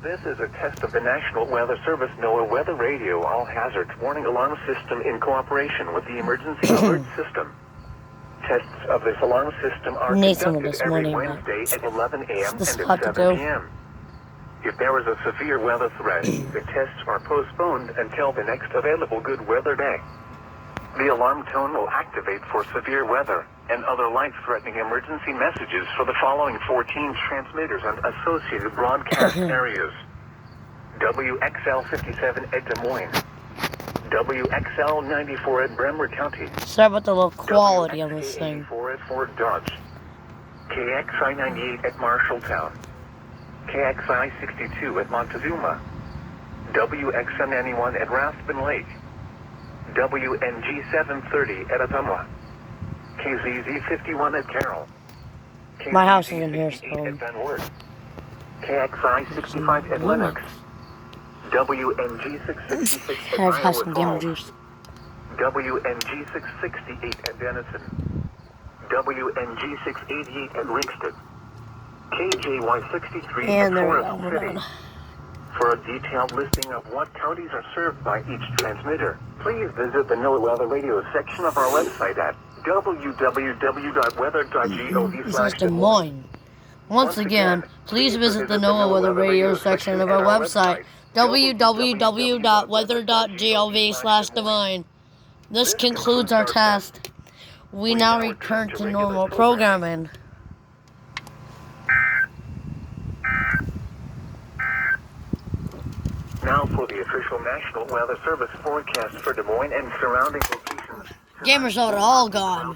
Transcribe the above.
This is a test of the National Weather Service NOAA Weather Radio All Hazards Warning Alarm System in cooperation with the Emergency Alert System. Tests of this alarm system are conducted every Wednesday at 11 a.m. and at 7 p.m. If there is a severe weather threat, the tests are postponed until the next available good weather day. The alarm tone will activate for severe weather and other life-threatening emergency messages for the following 14 transmitters and associated broadcast areas. WXL 57 at Des Moines. WXL 94 at Bremer County. Sorry about the low quality on this thing. 84 at Fort Dodge. KXI 98 at Marshalltown. KXI 62 at Montezuma. WXN 91 at Rathbun Lake. WNG 730 at Ottumwa. KZZ 51 at Carroll. My house is in here, so. At Van Wert. KXI 65 at Lennox. WNG 666 at Have Iowa some Falls. gamer juice. WNG 668 at Denison. WNG 688 at Ringston. KJY 63 at Forest City. For a detailed listing of what counties are served by each transmitter, please visit the NOAA Weather Radio section of our website at www.weather.gov/Des Des Moines. Once again, please visit the NOAA Weather Radio section of our website, www.weather.gov/Des Moines. This concludes our test. We now return to normal programming. Now for the official National Weather Service forecast for Des Moines and surrounding locations. Gamers are all gone.